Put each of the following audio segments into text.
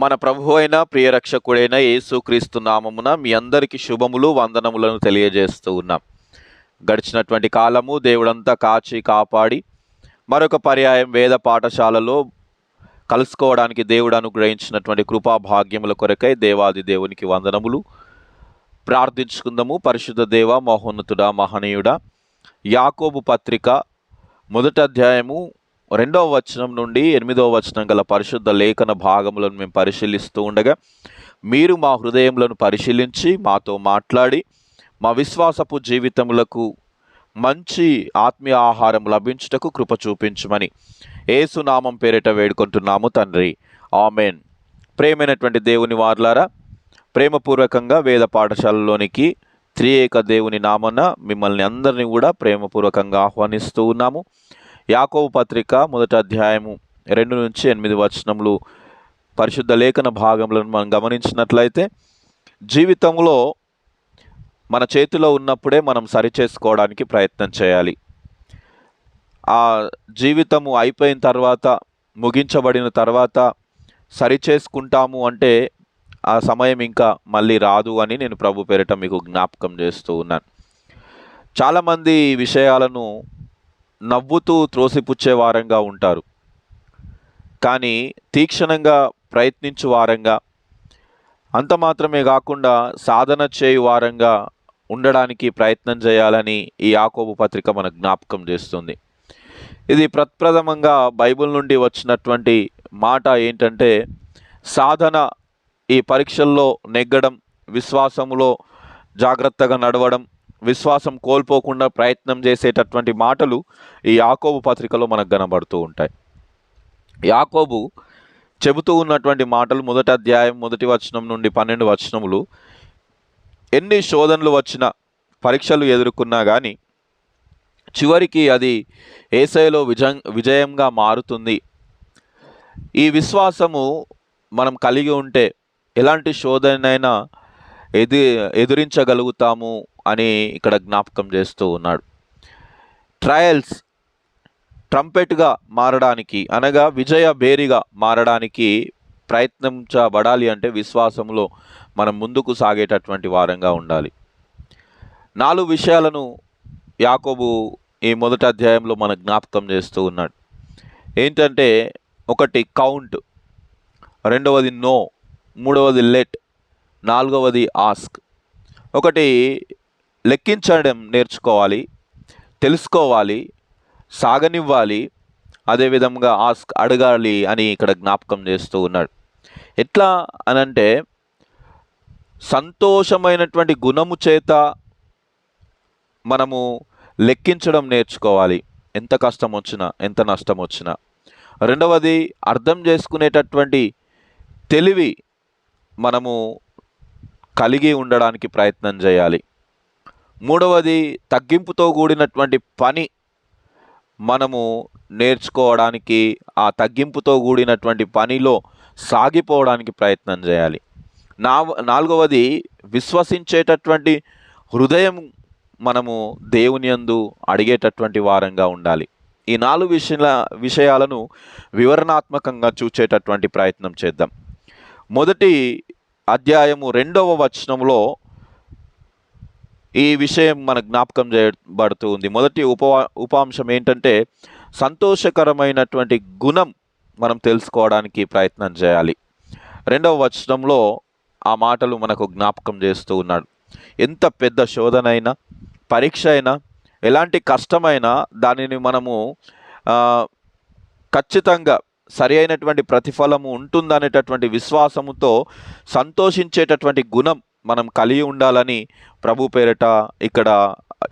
మన ప్రభు అయిన ప్రియరక్షకుడైన యేసుక్రీస్తు నామమున మీ అందరికీ శుభములు వందనములను తెలియజేస్తూ ఉన్నాం. గడిచినటువంటి కాలము దేవుడంతా కాచి కాపాడి మరొక పర్యాయం వేద పాఠశాలలో కలుసుకోవడానికి దేవుడు అనుగ్రహించినటువంటి కృపా భాగ్యముల కొరకై దేవాది దేవునికి వందనములు. ప్రార్థించుకుందాము. పరిశుద్ధ దేవ, మహోన్నతుడా, మహనీయుడా, యాకోబు పత్రిక 1వ అధ్యాయము 2వ వచనం నుండి 8వ వచనం గల పరిశుద్ధ లేఖన భాగములను మేము పరిశీలిస్తూ ఉండగా, మీరు మా హృదయములను పరిశీలించి మాతో మాట్లాడి మా విశ్వాసపు జీవితములకు మంచి ఆత్మీయ ఆహారం లభించుటకు కృప చూపించమని యేసు నామం పేరిట వేడుకుంటున్నాము తండ్రి, ఆమెన్. ప్రేమైనటువంటి దేవుని వారలారా, ప్రేమపూర్వకంగా వేద పాఠశాలలోనికి త్రియేక దేవుని నామన మిమ్మల్ని అందరినీ కూడా ప్రేమపూర్వకంగా ఆహ్వానిస్తూ ఉన్నాము. యాకోబు పత్రిక 1వ అధ్యాయము 2 నుంచి 8 వచనములు పరిశుద్ధ లేఖన భాగములను మనం గమనించినట్లయితే, జీవితంలో మన చేతిలో ఉన్నప్పుడే మనం సరిచేసుకోవడానికి ప్రయత్నం చేయాలి. ఆ జీవితము అయిపోయిన తర్వాత, ముగించబడిన తర్వాత సరిచేసుకుంటాము అంటే ఆ సమయం ఇంకా మళ్ళీ రాదు అని నేను ప్రభు పేరిట మీకు జ్ఞాపకం చేస్తూ ఉన్నాను. చాలామంది ఈ విషయాలను నవ్వుతూ త్రోసిపుచ్చే వారంగా ఉంటారు, కానీ తీక్షణంగా ప్రయత్నించు వారంగా, అంత మాత్రమే కాకుండా సాధన చేయు వారంగా ఉండడానికి ప్రయత్నం చేయాలని ఈ యాకోబు పత్రిక మనకు జ్ఞాపకం చేస్తుంది. ఇది ప్రప్రథమంగా బైబిల్ నుండి వచ్చినటువంటి మాట ఏంటంటే, సాధన, ఈ పరీక్షల్లో నెగ్గడం, విశ్వాసములో జాగ్రత్తగా నడవడం, విశ్వాసం కోల్పోకుండా ప్రయత్నం చేసేటటువంటి మాటలు ఈ యాకోబు పత్రికలో మనకు కనబడుతూ ఉంటాయి. యాకోబు చెబుతూ ఉన్నటువంటి మాటలు 1వ అధ్యాయం 1వ వచనం నుండి 12 వచనములు, ఎన్ని శోధనలు వచ్చినా, పరీక్షలు ఎదుర్కొన్నా కానీ చివరికి అది యేసయ్యలో విజయంగా మారుతుంది. ఈ విశ్వాసము మనం కలిగి ఉంటే ఎలాంటి శోధనైనా ఎదురించగలుగుతాము అని ఇక్కడ జ్ఞాపకం చేస్తూ ఉన్నాడు. ట్రయల్స్ ట్రంపెట్గా మారడానికి, అనగా విజయ బేరిగా మారడానికి ప్రయత్నించబడాలి అంటే విశ్వాసంలో మనం ముందుకు సాగేటటువంటి వారంగా ఉండాలి. 4 విషయాలను యాకోబు ఈ 1వ అధ్యాయంలో మన జ్ఞాపకం చేస్తూ ఉన్నాడు. ఏంటంటే, 1 కౌంట్, 2వది నో, 3వది లెట్, 4వది ఆస్క్. 1 లెక్కించడం నేర్చుకోవాలి, తెలుసుకోవాలి, సాగనివ్వాలి, అదేవిధంగా ఆస్క్, అడగాలి అని ఇక్కడ జ్ఞాపకం చేస్తూ ఉన్నాడు. ఎట్లా అనంటే, సంతోషమైనటువంటి గుణము చేత మనము లెక్కించడం నేర్చుకోవాలి, ఎంత కష్టం వచ్చినా, ఎంత నష్టం వచ్చినా. 2వది అర్థం చేసుకునేటటువంటి తెలివి మనము కలిగి ఉండడానికి ప్రయత్నం చేయాలి. 3వది తగ్గింపుతో కూడినటువంటి పని మనము నేర్చుకోవడానికి, ఆ తగ్గింపుతో కూడినటువంటి పనిలో సాగిపోవడానికి ప్రయత్నం చేయాలి. 4వది విశ్వసించేటటువంటి హృదయం మనము దేవుని యందు అడిగేటటువంటి వారంగా ఉండాలి. ఈ 4 విషయాలను వివరణాత్మకంగా చూచేటటువంటి ప్రయత్నం చేద్దాం. 1వ అధ్యాయము 2వ వచనంలో ఈ విషయం మన జ్ఞాపకం చేయబడుతూ ఉంది. మొదటి ఉపాంశం ఏంటంటే, సంతోషకరమైనటువంటి గుణం మనం తెలుసుకోవడానికి ప్రయత్నం చేయాలి. 2వ వచనంలో ఆ మాటలు మనకు జ్ఞాపకం చేస్తూ ఉన్నాడు. ఎంత పెద్ద శోధనైనా, పరీక్ష అయినా, ఎలాంటి కష్టమైనా దానిని మనము ఖచ్చితంగా సరి అయినటువంటి ప్రతిఫలము ఉంటుందనేటటువంటి విశ్వాసముతో సంతోషించేటటువంటి గుణం మనం కలిగి ఉండాలని ప్రభు పేరిట ఇక్కడ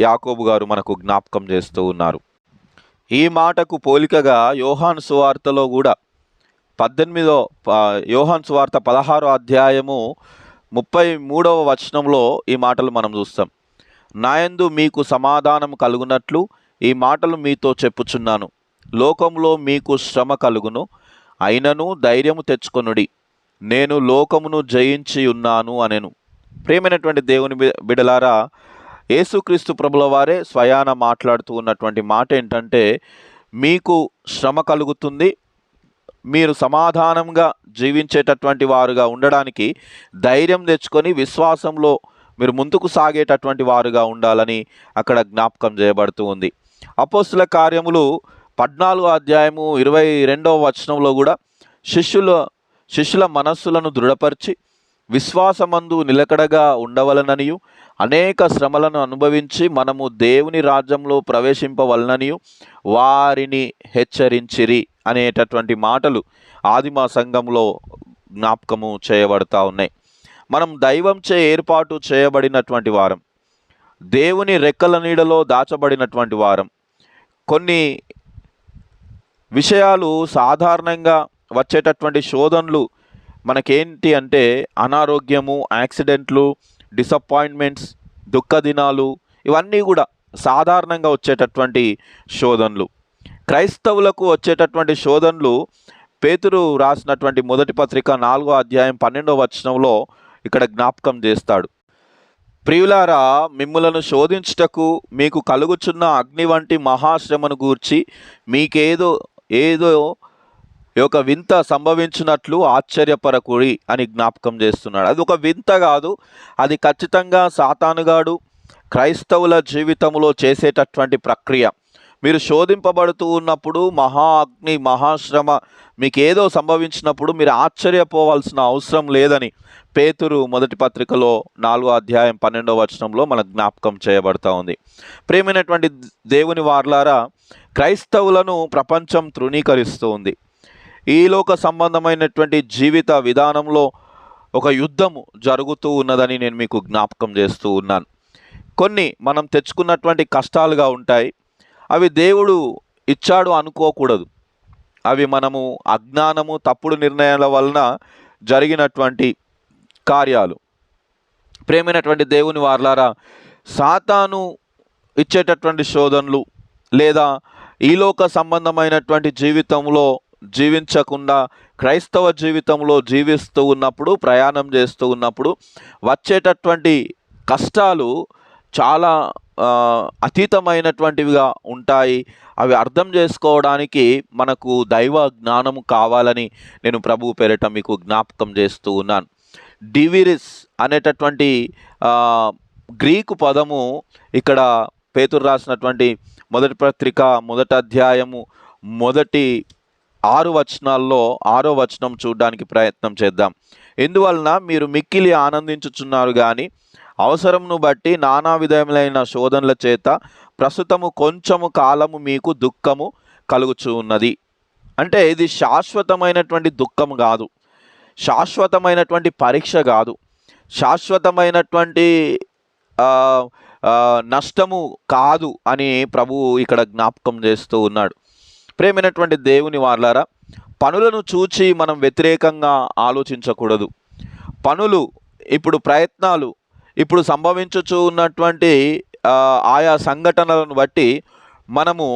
యాకోబు గారు మనకు జ్ఞాపకం చేస్తూ ఉన్నారు. ఈ మాటకు పోలికగా యోహాను సువార్తలో కూడా 18వ యోహాను సువార్త 16వ అధ్యాయము 33వ వచనంలో ఈ మాటలు మనం చూస్తాం. నాయందు మీకు సమాధానం కలుగునట్లు ఈ మాటలు మీతో చెప్పుచున్నాను. లోకములో మీకు శ్రమ కలుగును, అయినను ధైర్యము తెచ్చుకొనుడి, నేను లోకమును జయించి ఉన్నాను అనెను. ప్రియమైనటువంటి దేవుని బిడలారా, యేసుక్రీస్తు ప్రభుల వారే స్వయాన మాట్లాడుతూ ఉన్నటువంటి మాట ఏంటంటే, మీకు శ్రమ కలుగుతుంది, మీరు సమాధానంగా జీవించేటటువంటి వారుగా ఉండడానికి ధైర్యం తెచ్చుకొని విశ్వాసంలో మీరు ముందుకు సాగేటటువంటి వారుగా ఉండాలని అక్కడ జ్ఞాపకం చేయబడుతూ ఉంది. అపోస్తుల కార్యములు 14వ అధ్యాయము 22వ వచనంలో కూడా శిష్యుల మనస్సులను దృఢపరిచి విశ్వాసమందు నిలకడగా ఉండవలననియు అనేక శ్రమలను అనుభవించి మనము దేవుని రాజ్యంలో ప్రవేశింపవలననియు వారిని హెచ్చరించిరి అనేటటువంటి మాటలు ఆదిమ సంఘంలో జ్ఞాపకము చేయబడతా ఉన్నాయి. మనం దైవంచే ఏర్పాటు చేయబడినటువంటి వారం, దేవుని రెక్కల నీడలో దాచబడినటువంటి వారం. కొన్ని విషయాలు సాధారణంగా వచ్చేటటువంటి శోధనలు మనకేంటి అంటే అనారోగ్యము, యాక్సిడెంట్లు, డిసప్పాయింట్మెంట్స్, దుఃఖ దినాలు, ఇవన్నీ కూడా సాధారణంగా వచ్చేటటువంటి శోధనలు. క్రైస్తవులకు వచ్చేటటువంటి శోధనలు పేతురు రాసినటువంటి మొదటి పత్రిక 4వ అధ్యాయం 12వ వచనంలో ఇక్కడ జ్ఞాపకం చేస్తాడు. ప్రియులారా, మిమ్ములను శోధించుటకు మీకు కలుగుచున్న అగ్ని వంటి మహాశ్రమను గూర్చి మీకేదో ఒక వింత సంభవించినట్లు ఆశ్చర్యపరకుడి అని జ్ఞాపకం చేస్తున్నాడు. అది ఒక వింత కాదు, అది ఖచ్చితంగా సాతానుగాడు క్రైస్తవుల జీవితంలో చేసేటటువంటి ప్రక్రియ. మీరు శోధింపబడుతూ ఉన్నప్పుడు అగ్ని మహాశ్రమ మీకేదో సంభవించినప్పుడు మీరు ఆశ్చర్యపోవాల్సిన అవసరం లేదని పేతురు మొదటి పత్రికలో 4వ అధ్యాయం 12వ వచనంలో మనకు జ్ఞాపకం చేయబడతా ఉంది. ప్రియమైనటువంటి దేవుని వారలారా, క్రైస్తవులను ప్రపంచం తృణీకరిస్తూ ఉంది. ఈ లోక సంబంధమైనటువంటి జీవిత విధానంలో ఒక యుద్ధము జరుగుతూ ఉన్నదని నేను మీకు జ్ఞాపకం చేస్తూ ఉన్నాను. కొన్ని మనం తెచ్చుకున్నటువంటి కష్టాలుగా ఉంటాయి. అవి దేవుడు ఇచ్చాడు అనుకోకూడదు. అవి మనము అజ్ఞానము, తప్పుడు నిర్ణయాల వలన జరిగినటువంటి కార్యాలు. ప్రేమైనటువంటి దేవుని వారలారా, సాతాను ఇచ్చేటటువంటి శోధనలు లేదా ఈలోక సంబంధమైనటువంటి జీవితంలో జీవించకుండా క్రైస్తవ జీవితంలో జీవిస్తూ ఉన్నప్పుడు, ప్రయాణం చేస్తూ ఉన్నప్పుడు వచ్చేటటువంటి కష్టాలు చాలా అతీతమైనటువంటివిగా ఉంటాయి. అవి అర్థం చేసుకోవడానికి మనకు దైవ జ్ఞానము కావాలని నేను ప్రభువు పేరిట మీకు జ్ఞాపకం చేస్తూ ఉన్నాను. డివిరిస్ అనేటటువంటి గ్రీకు పదము ఇక్కడ పేతురు రాసినటువంటి మొదటి పత్రిక 1వ అధ్యాయము మొదటి 6 వచనాల్లో 6వ వచనం చూడడానికి ప్రయత్నం చేద్దాం. ఎందువలన మీరు మిక్కిలి ఆనందించుచున్నారు కానీ అవసరమును బట్టి నానా విధములైన శోధనల చేత ప్రస్తుతము కొంచెము కాలము మీకు దుఃఖము కలుగుచూ ఉన్నది. అంటే ఇది శాశ్వతమైనటువంటి దుఃఖం కాదు, శాశ్వతమైనటువంటి పరీక్ష కాదు, శాశ్వతమైనటువంటి నష్టము కాదు అని ప్రభువు ఇక్కడ జ్ఞాపకం చేస్తూ ఉన్నాడు. ప్రేమైనటువంటి దేవుని వారలారా, పనులను చూచి మనం వ్యతిరేకంగా ఆలోచించకూడదు. పనులు, ఇప్పుడు ప్రయత్నాలు, ఇప్పుడు సంభవించుచూ ఉన్నటువంటి ఆయా సంఘటనలను బట్టి మనము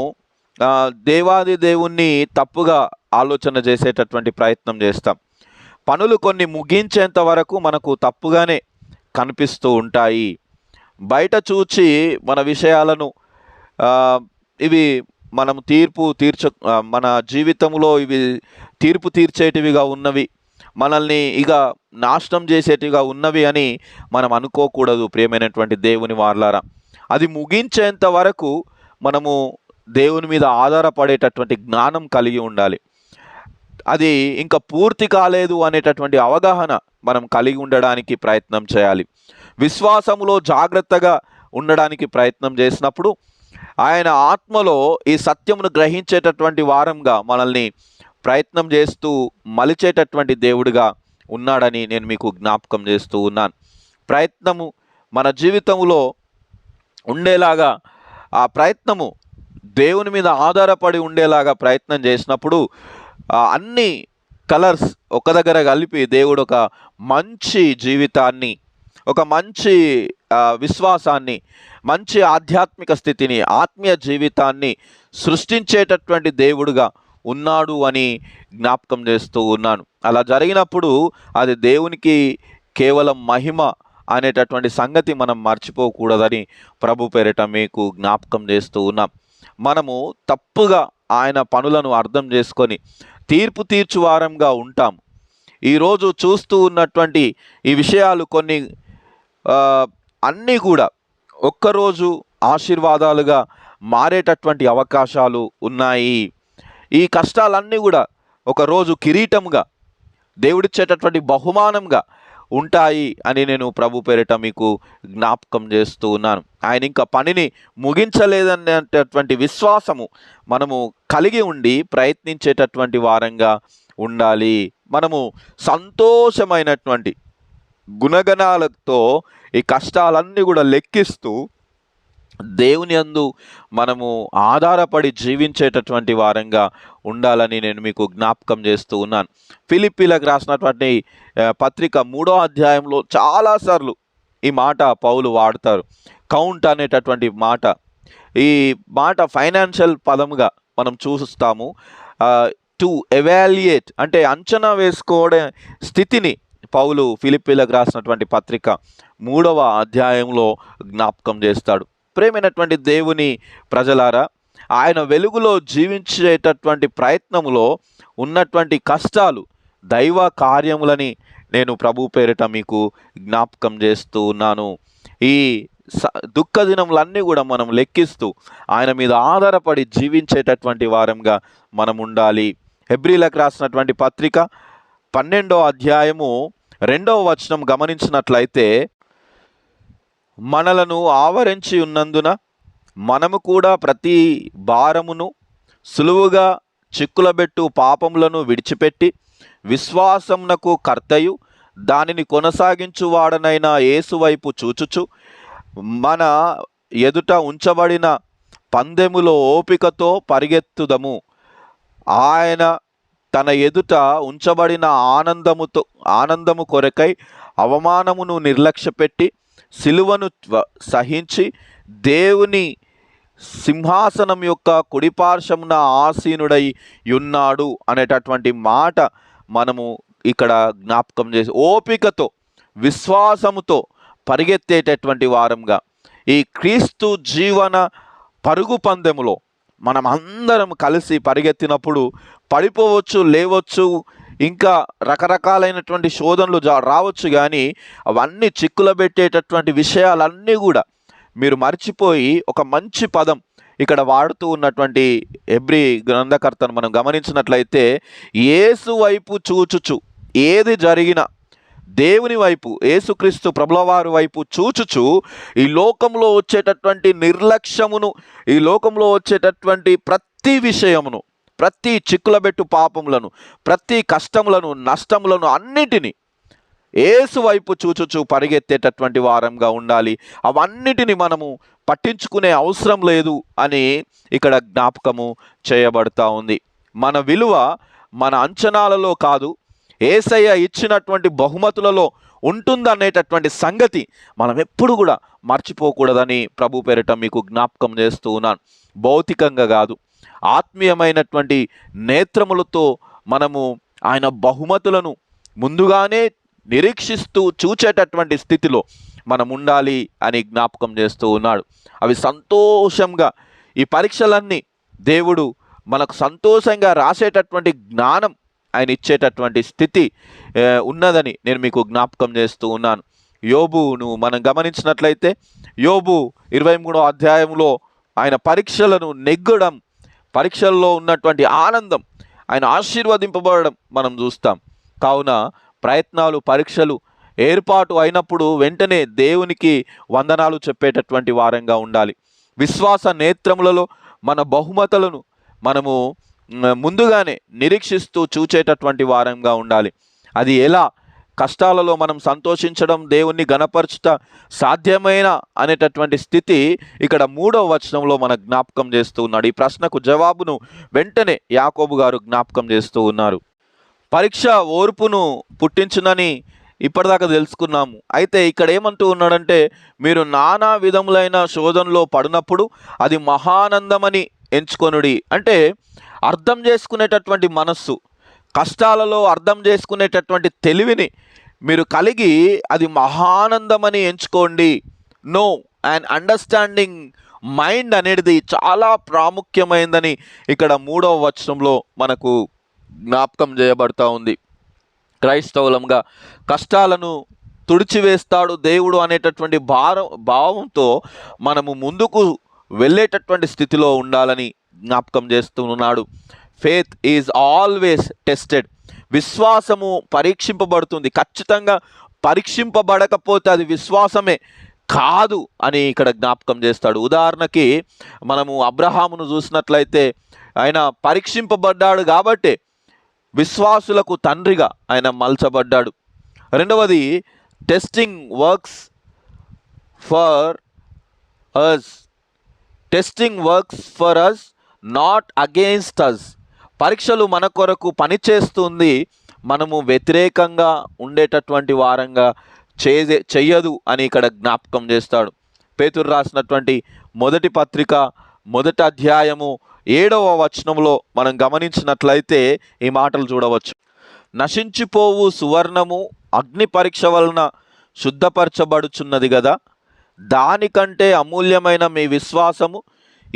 దేవాది దేవుణ్ణి తప్పుగా ఆలోచన చేసేటటువంటి ప్రయత్నం చేస్తాం. పనులు కొన్ని ముగించేంత వరకు మనకు తప్పుగానే కనిపిస్తూ ఉంటాయి. బయట చూచి మన విషయాలను ఇవి మనం మన జీవితంలో ఇవి తీర్పు తీర్చేటివిగా ఉన్నవి, మనల్ని ఇక నాశనం చేసేటివిగా ఉన్నవి అని మనం అనుకోకూడదు. ప్రియమైనటువంటి దేవుని వారలారా, అది ముగించేంత వరకు మనము దేవుని మీద ఆధారపడేటటువంటి జ్ఞానం కలిగి ఉండాలి. అది ఇంకా పూర్తి కాలేదు అనేటటువంటి అవగాహన మనం కలిగి ఉండడానికి ప్రయత్నం చేయాలి. విశ్వాసములో జాగ్రత్తగా ఉండడానికి ప్రయత్నం చేసినప్పుడు ఆయన ఆత్మలో ఈ సత్యమును గ్రహించేటటువంటి వారంగా మనల్ని ప్రయత్నం చేస్తూ మలిచేటటువంటి దేవుడిగా ఉన్నాడని నేను మీకు జ్ఞాపకం చేస్తూ ఉన్నాను. ప్రయత్నము మన జీవితంలో ఉండేలాగా, ఆ ప్రయత్నము దేవుని మీద ఆధారపడి ఉండేలాగా ప్రయత్నం చేసినప్పుడు అన్ని కలర్స్ ఒక దగ్గర కలిపి దేవుడు ఒక మంచి జీవితాన్ని, ఒక మంచి విశ్వాసాన్ని, మంచి ఆధ్యాత్మిక స్థితిని, ఆత్మీయ జీవితాన్ని సృష్టించేటటువంటి దేవుడుగా ఉన్నాడు అని జ్ఞాపకం చేస్తూ ఉన్నాను. అలా జరిగినప్పుడు అది దేవునికి కేవలం మహిమ అనేటటువంటి సంగతి మనం మర్చిపోకూడదని ప్రభు పేరిట మీకు జ్ఞాపకం చేస్తూ ఉన్నాం. మనము తప్పుగా ఆయన పనులను అర్థం చేసుకొని తీర్పు తీర్చువారంగా ఉంటాం. ఈరోజు చూస్తూ ఉన్నటువంటి ఈ విషయాలు కొన్ని ఆ, అన్నీ కూడా ఒక్కరోజు ఆశీర్వాదాలుగా మారేటటువంటి అవకాశాలు ఉన్నాయి. ఈ కష్టాలన్నీ కూడా ఒకరోజు కిరీటంగా, దేవుడిచ్చేటటువంటి బహుమానంగా ఉంటాయి అని నేను ప్రభు పేరిట మీకు జ్ఞాపకం చేస్తూ ఉన్నాను. ఆయన ఇంకా పనిని ముగించలేదనేటటువంటి విశ్వాసము మనము కలిగి ఉండి ప్రయత్నించేటటువంటి వారంగా ఉండాలి. మనము సంతోషమైనటువంటి గుణగణాలతో ఈ కష్టాలన్నీ కూడా లెక్కిస్తూ దేవుని యందు మనము ఆధారపడి జీవించేటటువంటి వారంగా ఉండాలని నేను మీకు జ్ఞాపకం చేస్తూ ఉన్నాను. ఫిలిప్పీలకు రాసినటువంటి పత్రిక 3వ అధ్యాయంలో చాలాసార్లు ఈ మాట పౌలు వాడతారు. కౌంట్ అనేటటువంటి మాట, ఈ మాట ఫైనాన్షియల్ పదముగా మనం చూస్తాము. టు ఎవాల్యుయేట్ అంటే అంచనా వేసుకోవడం స్థితిని పౌలు ఫిలిప్పీలకు రాసినటువంటి పత్రిక 3వ అధ్యాయంలో జ్ఞాపకం చేస్తాడు. ప్రేమైనటువంటి దేవుని ప్రజలారా, ఆయన వెలుగులో జీవించేటటువంటి ప్రయత్నంలో ఉన్నటువంటి కష్టాలు దైవ కార్యములని నేను ప్రభు పేరిట మీకు జ్ఞాపకం చేస్తూ ఉన్నాను. ఈ దుఃఖ దినములన్నీ కూడా మనం లెక్కిస్తూ ఆయన మీద ఆధారపడి జీవించేటటువంటి వారంగా మనం ఉండాలి. హెబ్రీలకు రాసినటువంటి పత్రిక 12వ అధ్యాయము 2వ వచనం గమనించినట్లయితే, మనలను ఆవరించి ఉన్నందున మనము కూడా ప్రతి భారమును సులువుగా చిక్కులబెట్టు పాపములను విడిచిపెట్టి విశ్వాసమునకు కర్తయు దానిని కొనసాగించువాడనైన యేసు వైపు చూచుచు మన ఎదుట ఉంచబడిన పందెములో ఓపికతో పరిగెత్తుదము. ఆయన తన ఎదుట ఉంచబడిన ఆనందము కొరకై అవమానమును నిర్లక్ష్యపెట్టి సిలువను సహించి దేవుని సింహాసనం యొక్క కుడిపార్శ్వమున ఆసీనుడై ఉన్నాడు అనేటటువంటి మాట మనము ఇక్కడ జ్ఞాపకం చేసి, ఓపికతో విశ్వాసముతో పరిగెత్తేటటువంటి వారంగా ఈ క్రీస్తు జీవన పరుగు పందెములో మనం అందరం కలిసి పరిగెత్తినప్పుడు పడిపోవచ్చు, లేవచ్చు, ఇంకా రకరకాలైనటువంటి శోధనలు రావచ్చు. కానీ అవన్నీ చిక్కుల పెట్టేటటువంటి విషయాలన్నీ కూడా మీరు మర్చిపోయి ఒక మంచి పదం ఇక్కడ వాడుతూ ఉన్నటువంటి హెబ్రీ గ్రంథకర్తను మనం గమనించినట్లయితే, యేసు వైపు చూచుచు, ఏది జరిగినా దేవుని వైపు, యేసుక్రీస్తు ప్రభులవారి వైపు చూచుచు ఈ లోకంలో వచ్చేటటువంటి నిర్లక్ష్యమును, ఈ లోకంలో వచ్చేటటువంటి ప్రతి విషయమును, ప్రతి చిక్కులబెట్టు పాపములను, ప్రతి కష్టములను, నష్టములను అన్నిటినీ యేసు వైపు చూచుచు పరిగెత్తేటటువంటి వారంగా ఉండాలి. అవన్నిటిని మనము పట్టించుకునే అవసరం లేదు అని ఇక్కడ జ్ఞాపకము చేయబడతా ఉంది. మన విలువ మన అంచనాలలో కాదు, యేసయ్య ఇచ్చినటువంటి బహుమతులలో ఉంటుందనేటటువంటి సంగతి మనం ఎప్పుడు కూడా మర్చిపోకూడదని ప్రభు పేరిట మీకు జ్ఞాపకం చేస్తూ ఉన్నాను. భౌతికంగా కాదు, ఆత్మీయమైనటువంటి నేత్రములతో మనము ఆయన బహుమతులను ముందుగానే నిరీక్షిస్తూ చూచేటటువంటి స్థితిలో మనం ఉండాలి అని జ్ఞాపకం చేస్తూ ఉన్నాడు. అవి సంతోషంగా, ఈ పరీక్షలన్నీ దేవుడు మనకు సంతోషంగా రాసేటటువంటి జ్ఞానం ఆయన ఇచ్చేటటువంటి స్థితి ఉన్నదని నేను మీకు జ్ఞాపకం చేస్తూ ఉన్నాను. యోబును మనం గమనించినట్లయితే, యోబు 23వ అధ్యాయంలో ఆయన పరీక్షలను నెగ్గడం, పరీక్షల్లో ఉన్నటువంటి ఆనందం, ఆయన ఆశీర్వదింపబడడం మనం చూస్తాం. కావున ప్రయత్నాలు, పరీక్షలు ఏర్పాటు అయినప్పుడు వెంటనే దేవునికి వందనాలు చెప్పేటటువంటి వారంగా ఉండాలి. విశ్వాస నేత్రములలో మన బహుమతులను మనము ముందుగానే నిరీక్షిస్తూ చూచేటటువంటి వారంగా ఉండాలి. అది ఎలా? కష్టాలలో మనం సంతోషించడం, దేవుణ్ణి గణపరచుట సాధ్యమైన అనేటటువంటి స్థితి ఇక్కడ 3వ వచనంలో మన జ్ఞాపకం చేస్తూ ఉన్నాడు. ఈ ప్రశ్నకు జవాబును వెంటనే యాకోబు గారు జ్ఞాపకం చేస్తూ ఉన్నారు. పరీక్ష ఓర్పును పుట్టించునని ఇప్పటిదాకా తెలుసుకున్నాము. అయితే ఇక్కడ ఏమంటూ ఉన్నాడంటే, మీరు నానా విధములైన శోధనలో పడినప్పుడు అది మహానందమని ఎంచుకొనుడి. అంటే అర్థం చేసుకునేటటువంటి మనస్సు, కష్టాలలో అర్థం చేసుకునేటటువంటి తెలివిని మీరు కలిగి అది మహానందమని ఎంచుకోండి. నో అండ్ అండర్స్టాండింగ్ మైండ్ అనేది చాలా ప్రాముఖ్యమైందని ఇక్కడ 3వ వచనంలో మనకు జ్ఞాపకం చేయబడతా ఉంది. క్రైస్తవులంగా కష్టాలను తుడిచివేస్తాడు దేవుడు అనేటటువంటి భావంతో మనము ముందుకు వెళ్ళేటటువంటి స్థితిలో ఉండాలని జ్ఞాపకం చేస్తున్నాడు. Faith is always tested. విశ్వాసము పరీక్షింపబడుతుంది. ఖచ్చితంగా పరీక్షింపబడకపోతే అది విశ్వాసమే కాదు అని ఇక్కడ జ్ఞాపకం చేస్తాడు. ఉదాహరణకి మనము అబ్రహామును చూసినట్లయితే ఆయన పరీక్షింపబడ్డాడు కాబట్టి విశ్వాసులకు తండ్రిగా ఆయన మలచబడ్డాడు. రెండవది, testing works for us. Testing works for us, not against us. పరీక్షలు మన కొరకు పనిచేస్తుంది, మనము వ్యతిరేకంగా ఉండేటటువంటి వారంగా చెయ్యదు అని ఇక్కడ జ్ఞాపకం చేస్తాడు. పేతురు రాసినటువంటి మొదటి పత్రిక 1వ అధ్యాయము 7వ వచనంలో మనం గమనించినట్లయితే ఈ మాటలు చూడవచ్చు. నశించిపోవు సువర్ణము అగ్ని పరీక్ష వలన శుద్ధపరచబడుచున్నది కదా, దానికంటే అమూల్యమైన మీ విశ్వాసము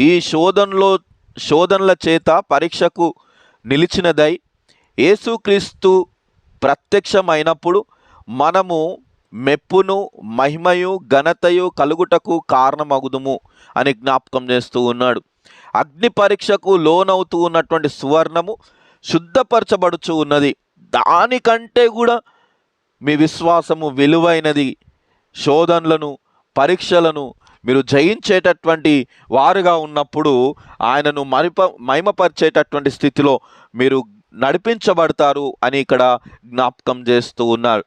ఈ శోధనల చేత పరీక్షకు నిలిచినదై యేసుక్రీస్తు ప్రత్యక్షమైనప్పుడు మనము మెప్పును మహిమయు ఘనతయు కలుగుటకు కారణమగుదుము అని జ్ఞాపకం చేస్తూ ఉన్నాడు. అగ్ని పరీక్షకు లోనవుతూ ఉన్నటువంటి సువర్ణము శుద్ధపరచబడుచు ఉన్నది, దానికంటే కూడా మీ విశ్వాసము విలువైనది. శోధనలను పరీక్షలను మీరు జయించేటటువంటి వారుగా ఉన్నప్పుడు ఆయనను మహిమపరిచేటటువంటి స్థితిలో మీరు నడిపించబడతారు అని ఇక్కడ జ్ఞాపకం చేస్తూ ఉన్నారు.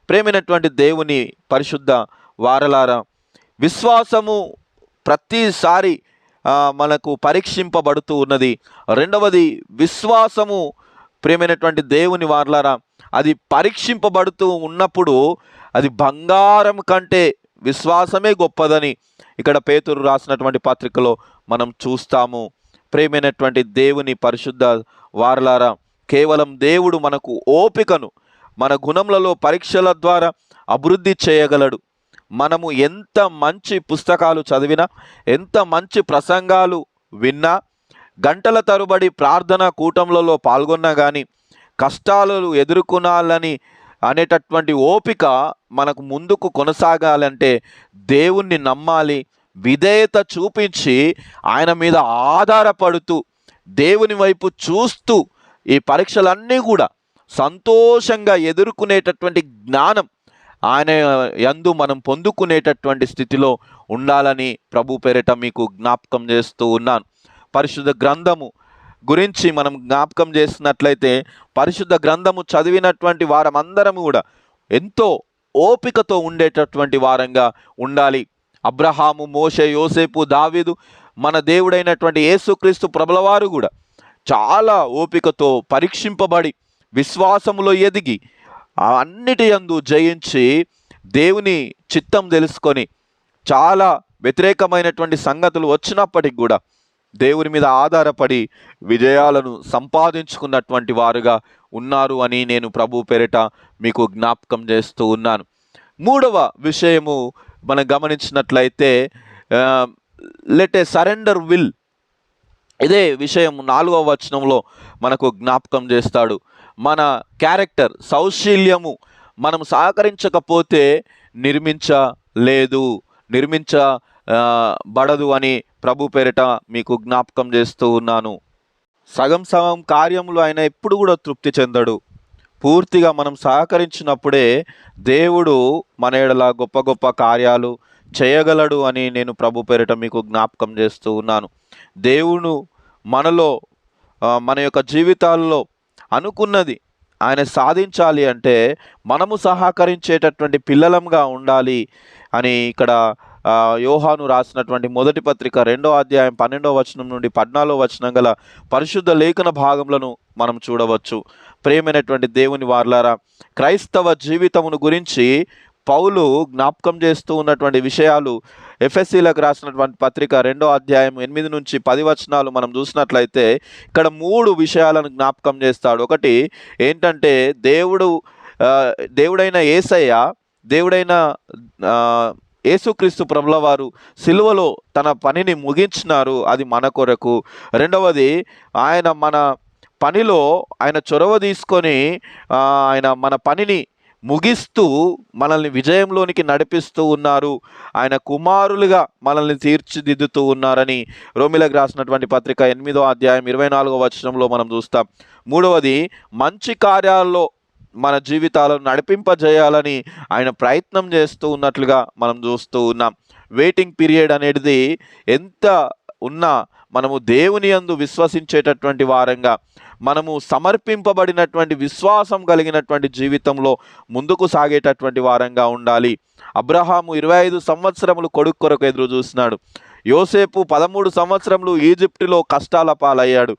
ప్రేమైనటువంటి దేవుని పరిశుద్ధ వారలారా, విశ్వాసము ప్రతిసారి మనకు పరీక్షింపబడుతూ ఉన్నది. రెండవది, విశ్వాసము ప్రేమైనటువంటి దేవుని వారలారా, అది పరీక్షింపబడుతూ ఉన్నప్పుడు అది బంగారం కంటే విశ్వాసమే గొప్పదని ఇక్కడ పేతురు రాసినటువంటి పత్రికలో మనం చూస్తాము. ప్రేమైనటువంటి దేవుని పరిశుద్ధ వారలారా, కేవలం దేవుడు మనకు ఓపికను మన గుణములలో పరీక్షల ద్వారా అభివృద్ధి చేయగలడు. మనము ఎంత మంచి పుస్తకాలు చదివినా, ఎంత మంచి ప్రసంగాలు విన్నా, గంటల తరబడి ప్రార్థన కూటములలో పాల్గొన్నా కానీ కష్టాలు ఎదుర్కొనాలని అనేటటువంటి ఓపిక మనకు ముందుకు కొనసాగాలంటే దేవుణ్ణి నమ్మాలి, విధేయత చూపించి ఆయన మీద ఆధారపడుతూ దేవుని వైపు చూస్తూ ఈ పరీక్షలన్నీ కూడా సంతోషంగా ఎదుర్కొనేటటువంటి జ్ఞానం ఆయన యందు మనం పొందుకునేటటువంటి స్థితిలో ఉండాలని ప్రభు పేరిట మీకు జ్ఞాపకం చేస్తూ ఉన్నాను. పరిశుద్ధ గ్రంథము గురించి మనం జ్ఞాపకం చేసినట్లయితే పరిశుద్ధ గ్రంథము చదివినటువంటి వారమందరము కూడా ఎంతో ఓపికతో ఉండేటటువంటి వారంగా ఉండాలి. అబ్రహాము, మోషే, యోసేపు, దావీదు, మన దేవుడైనటువంటి యేసుక్రీస్తు ప్రభులవారు కూడా చాలా ఓపికతో పరీక్షింపబడి విశ్వాసములో ఎదిగి అన్నిటి యందు జయించి దేవుని చిత్తం తెలుసుకొని చాలా వ్యతిరేకమైనటువంటి సంగతులు వచ్చినప్పటికి కూడా దేవుని మీద ఆధారపడి విజయాలను సంపాదించుకున్నటువంటి వారుగా ఉన్నారు అని నేను ప్రభు పేరిట మీకు జ్ఞాపకం చేస్తూ ఉన్నాను. మూడవ విషయము మనం గమనించినట్లయితే లెట్ ఏ సరెండర్ విల్. ఇదే విషయం 4వ వచనంలో మనకు జ్ఞాపకం చేస్తాడు. మన క్యారెక్టర్ సౌశీల్యము మనం సహకరించకపోతే నిర్మించబడదు అని ప్రభు పేరిట మీకు జ్ఞాపకం చేస్తూ ఉన్నాను. సగం కార్యములు ఆయన ఎప్పుడు కూడా తృప్తి చెందడు. పూర్తిగా మనం సహకరించినప్పుడే దేవుడు మన ఎడల గొప్ప గొప్ప కార్యాలు చేయగలడు అని నేను ప్రభు పేరిట మీకు జ్ఞాపకం చేస్తూ ఉన్నాను. దేవుడు మనలో మన యొక్క జీవితాల్లో అనుకున్నది ఆయన సాధించాలి అంటే మనము సహకరించేటటువంటి పిల్లలంగా ఉండాలి అని ఇక్కడ యోహాను రాసినటువంటి మొదటి పత్రిక 2వ అధ్యాయం 12వ వచనం నుండి 14వ వచనం గల పరిశుద్ధ లేఖన భాగములను మనం చూడవచ్చు. ప్రియమైనటువంటి దేవుని వారలారా, క్రైస్తవ జీవితమును గురించి పౌలు జ్ఞాపకం చేస్తూ ఉన్నటువంటి విషయాలు ఎఫెసీలకు రాసినటువంటి పత్రిక 2వ అధ్యాయం 8 నుంచి 10 వచనాలు మనం చూసినట్లయితే ఇక్కడ 3 విషయాలను జ్ఞాపకం చేస్తాడు. ఒకటి ఏంటంటే దేవుడైన యేసయ్య, దేవుడైన యేసుక్రీస్తు ప్రభుల వారు సిలువలో తన పనిని ముగించినారు, అది మన కొరకు. రెండవది, ఆయన మన పనిలో ఆయన చొరవ తీసుకొని ఆయన మన పనిని ముగిస్తూ మనల్ని విజయంలోనికి నడిపిస్తూ ఉన్నారు. ఆయన కుమారులుగా మనల్ని తీర్చిదిద్దుతూ ఉన్నారని రోమిలకు రాసినటువంటి పత్రిక 8వ అధ్యాయం 24వ వచనంలో మనం చూస్తాం. మూడవది, మంచి కార్యాల్లో మన జీవితాలను నడిపింపజేయాలని ఆయన ప్రయత్నం చేస్తూ ఉన్నట్లుగా మనం చూస్తూ ఉన్నాం. వెయిటింగ్ పీరియడ్ అనేది ఎంత ఉన్నా మనము దేవుని యందు విశ్వసించేటటువంటి వారంగా, మనము సమర్పింపబడినటువంటి విశ్వాసం కలిగినటువంటి జీవితంలో ముందుకు సాగేటటువంటి వారంగా ఉండాలి. అబ్రహాము 25 సంవత్సరములు కొడుకు కొరకు ఎదురు చూస్తున్నాడు. యోసేపు 13 సంవత్సరములు ఈజిప్టులో కష్టాల పాలయ్యాడు.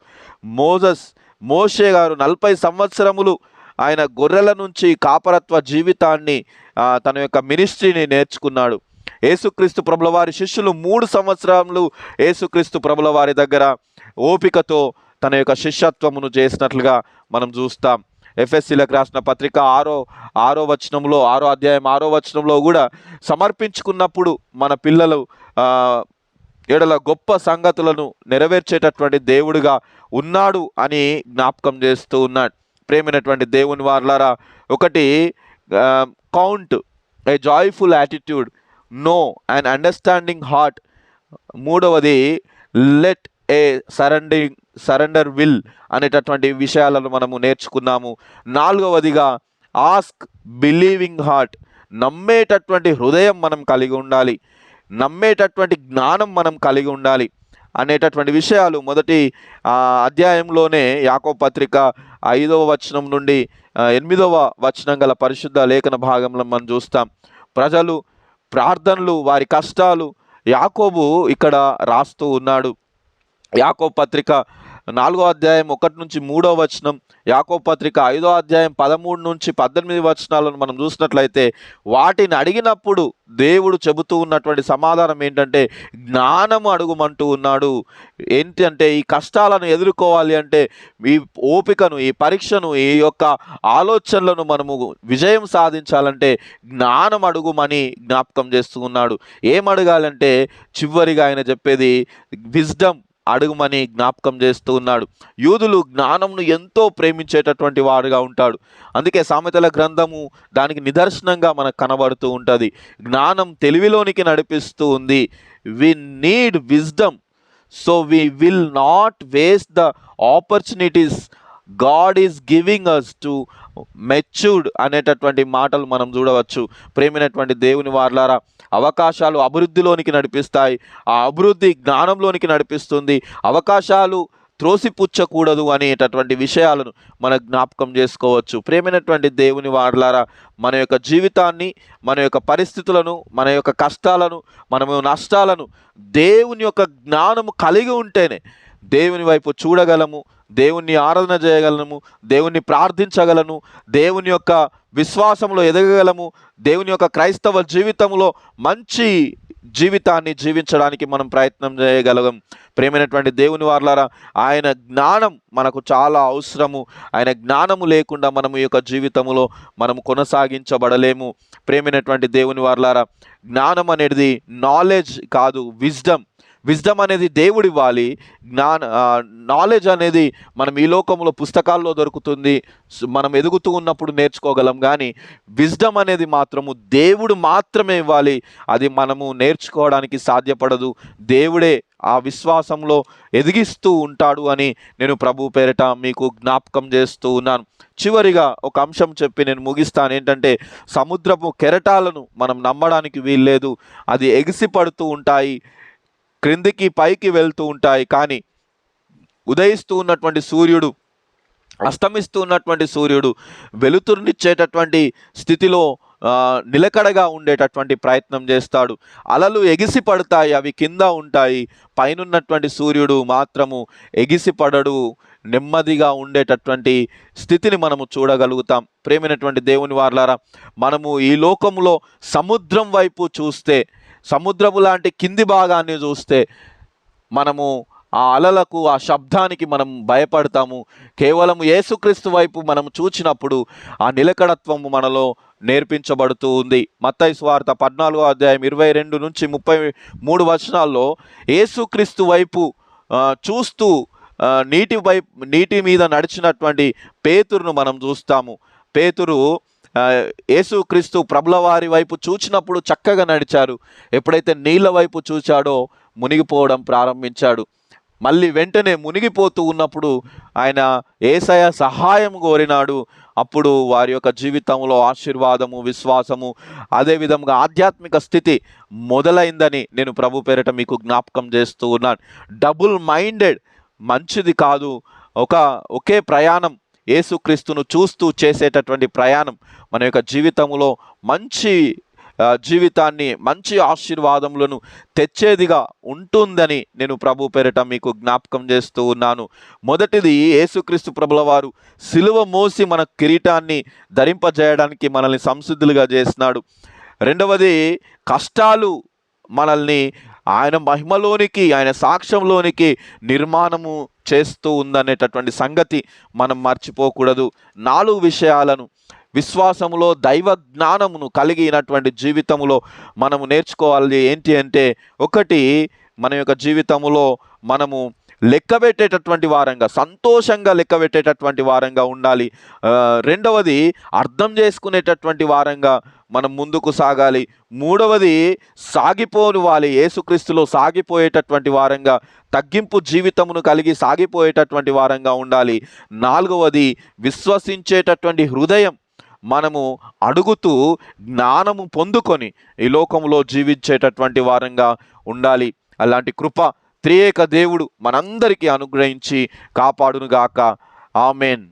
మోషే గారు 40 సంవత్సరములు ఆయన గొర్రెల నుంచి కాపరత్వ జీవితాన్ని, తన యొక్క మినిస్ట్రీని నేర్చుకున్నాడు. యేసుక్రీస్తు ప్రభుల వారి శిష్యులు 3 సంవత్సరములు యేసుక్రీస్తు ప్రభుల వారి దగ్గర ఓపికతో తన యొక్క శిష్యత్వమును చేసినట్లుగా మనం చూస్తాం. ఎఫెసీలకు రాసిన పత్రిక 6వ వచనంలో 6వ అధ్యాయం 6వ వచనంలో కూడా సమర్పించుకున్నప్పుడు మన పిల్లలు ఎడల గొప్ప సంగతులను నెరవేర్చేటటువంటి దేవుడుగా ఉన్నాడు అని జ్ఞాపకం చేస్తూ ఉన్నాడు. ప్రేమైనటువంటి దేవుని వారలారా, ఒకటి count a joyful attitude, know and understanding heart. మూడవది లెట్ ఏ సరెండర్ విల్ అనేటటువంటి విషయాలను మనము నేర్చుకున్నాము. నాలుగవదిగా ఆస్క్ బిలీవింగ్ హార్ట్, నమ్మేటటువంటి హృదయం మనం కలిగి ఉండాలి, నమ్మేటటువంటి జ్ఞానం మనం కలిగి ఉండాలి అనేటటువంటి విషయాలు మొదటి అధ్యాయంలోనే యాకోబు పత్రిక 5వ వచనం నుండి 8వ వచనం గల పరిశుద్ధ లేఖన భాగంలో మనం చూస్తాం. ప్రజలు ప్రార్థనలు, వారి కష్టాలు యాకోబు ఇక్కడ రాస్తూ ఉన్నాడు. యాకోబు పత్రిక 4వ అధ్యాయం 1 నుంచి 3వ వచనం, యాకోబు పత్రిక 5వ అధ్యాయం 13 నుంచి 18 వచనాలను మనం చూసినట్లయితే వాటిని అడిగినప్పుడు దేవుడు చెబుతూ ఉన్నటువంటి సమాధానం ఏంటంటే జ్ఞానము అడుగుమంటూ ఉన్నాడు. ఏంటంటే ఈ కష్టాలను ఎదుర్కోవాలి అంటే ఈ ఓపికను, ఈ పరీక్షను, ఈ యొక్క ఆలోచనలను మనము విజయం సాధించాలంటే జ్ఞానం అడుగుమని జ్ఞాపకం చేస్తూ ఉన్నాడు. ఏం అడగాలంటే చివరిగా ఆయన చెప్పేది విజ్డమ్ అడుగుమని జ్ఞాపకం చేస్తూ ఉన్నాడు. యూదులు జ్ఞానంను ఎంతో ప్రేమించేటటువంటి వాడుగా ఉంటాడు. అందుకే సామెతల గ్రంథము దానికి నిదర్శనంగా మనకు కనబడుతూ ఉంటుంది. జ్ఞానం తెలివిలోనికి నడిపిస్తూ ఉంది. We need wisdom, so we will not waste the opportunities God is giving us to matured అనేటటువంటి మాటలు మనం చూడవచ్చు. ప్రేమైనటువంటి దేవుని వారలారా, అవకాశాలు అభివృద్ధిలోనికి నడిపిస్తాయి, ఆ అభివృద్ధి జ్ఞానంలోనికి నడిపిస్తుంది. అవకాశాలు త్రోసిపుచ్చకూడదు అనేటటువంటి విషయాలను మనం జ్ఞాపకం చేసుకోవచ్చు. ప్రేమైనటువంటి దేవుని వారలారా, మన యొక్క జీవితాన్ని, మన యొక్క పరిస్థితులను, మన యొక్క కష్టాలను, మన నష్టాలను దేవుని యొక్క జ్ఞానము కలిగి ఉంటేనే దేవుని వైపు చూడగలము, దేవుణ్ణి ఆరాధన చేయగలము, దేవుణ్ణి ప్రార్థించగలను, దేవుని యొక్క విశ్వాసంలో ఎదగగలము, దేవుని యొక్క క్రైస్తవ జీవితంలో మంచి జీవితాన్ని జీవించడానికి మనం ప్రయత్నం చేయగలం. ప్రేమైనటువంటి దేవుని వారలారా, ఆయన జ్ఞానం మనకు చాలా అవసరము. ఆయన జ్ఞానము లేకుండా మనము ఈ యొక్క జీవితంలో మనము కొనసాగించబడలేము. ప్రేమైనటువంటి దేవుని వారలారా, జ్ఞానం అనేది నాలెడ్జ్ కాదు, విజ్డమ్ అనేది దేవుడు ఇవ్వాలి. నాలెడ్జ్ అనేది మనం ఈ లోకంలో పుస్తకాల్లో దొరుకుతుంది, మనం ఎదుగుతూ ఉన్నప్పుడు నేర్చుకోగలం. కానీ విజ్డమ్ అనేది మాత్రము దేవుడు మాత్రమే ఇవ్వాలి. అది మనము నేర్చుకోవడానికి సాధ్యపడదు. దేవుడే ఆ విశ్వాసంలో ఎదిగిస్తూ ఉంటాడు అని నేను ప్రభు పేరిట మీకు జ్ఞాపకం చేస్తూ ఉన్నాను. చివరిగా ఒక అంశం చెప్పి నేను ముగిస్తాను. ఏంటంటే సముద్రపు కెరటాలను మనం నమ్మడానికి వీల్లేదు. అది ఎగిసి పడుతూ ఉంటాయి, క్రిందికి పైకి వెళ్తూ ఉంటాయి. కానీ ఉదయిస్తూ ఉన్నటువంటి సూర్యుడు, అస్తమిస్తూ ఉన్నటువంటి సూర్యుడు వెలుతురునిచ్చేటటువంటి స్థితిలో నిలకడగా ఉండేటటువంటి ప్రయత్నం చేస్తాడు. అలలు ఎగిసి పడతాయి, అవి కింద ఉంటాయి. పైనున్నటువంటి సూర్యుడు మాత్రము ఎగిసి పడడు, నెమ్మదిగా ఉండేటటువంటి స్థితిని మనము చూడగలుగుతాం. ప్రేమైనటువంటి దేవుని వారలారా, మనము ఈ లోకంలో సముద్రం వైపు చూస్తే, సముద్రము లాంటి కింది భాగాన్ని చూస్తే మనము ఆ అలలకు, ఆ శబ్దానికి మనం భయపడతాము. కేవలం యేసుక్రీస్తు వైపు మనం చూచినప్పుడు ఆ నిలకడత్వము మనలో నేర్పించబడుతూ ఉంది. మత్తయి సువార్త 14వ అధ్యాయం 22 నుంచి 33 వచనాల్లో యేసుక్రీస్తు వైపు చూస్తూ నీటి మీద నడిచినటువంటి పేతురును మనం చూస్తాము. పేతురు యేసుక్రీస్తు ప్రభుల వారి వైపు చూచినప్పుడు చక్కగా నడిచారు. ఎప్పుడైతే నీళ్ళ వైపు చూచాడో మునిగిపోవడం ప్రారంభించాడు. మళ్ళీ వెంటనే మునిగిపోతూ ఉన్నప్పుడు ఆయన యేసయ్య సహాయం కోరినాడు. అప్పుడు వారి యొక్క జీవితంలో ఆశీర్వాదము, విశ్వాసము, అదేవిధంగా ఆధ్యాత్మిక స్థితి మొదలైందని నేను ప్రభు పేరిట మీకు జ్ఞాపకం చేస్తూ ఉన్నాను. డబుల్ మైండెడ్ మంచిది కాదు. ఒకే ప్రయాణం, యేసుక్రీస్తును చూస్తూ చేసేటటువంటి ప్రయాణం మన యొక్క జీవితంలో మంచి జీవితాన్ని, మంచి ఆశీర్వాదములను తెచ్చేదిగా ఉంటుందని నేను ప్రభు పేరిట మీకు జ్ఞాపకం చేస్తూ ఉన్నాను. మొదటిది, యేసుక్రీస్తు ప్రభుల వారు సిలువ మోసి మన కిరీటాన్ని ధరింపజేయడానికి మనల్ని సంసిద్ధులుగా చేసినాడు. రెండవది, కష్టాలు మనల్ని ఆయన మహిమలోనికి, ఆయన సాక్ష్యంలోనికి నిర్మాణము చేస్తూ ఉందనేటటువంటి సంగతి మనం మర్చిపోకూడదు. 4 విషయాలను విశ్వాసములో దైవ జ్ఞానమును కలిగినటువంటి జీవితములో మనము నేర్చుకోవాలి. ఏంటి అంటే, ఒకటి, మన యొక్క జీవితములో మనము లెక్కబెట్టేటటువంటి వారంగా, సంతోషంగా లెక్కబెట్టేటటువంటి వారంగా ఉండాలి. రెండవది, అర్థం చేసుకునేటటువంటి వారంగా మనం ముందుకు సాగాలి. మూడవది, సాగిపోవాలి, యేసుక్రీస్తులో సాగిపోయేటటువంటి వారంగా, తగ్గింపు జీవితమును కలిగి సాగిపోయేటటువంటి వారంగా ఉండాలి. నాలుగవది, విశ్వసించేటటువంటి హృదయం మనము అడుగుతూ జ్ఞానము పొందుకొని ఈ లోకంలో జీవించేటటువంటి వారంగా ఉండాలి. అలాంటి కృప త్రియేక దేవుడు మనందరికీ అనుగ్రహించి కాపాడునుగాక. ఆమెన్.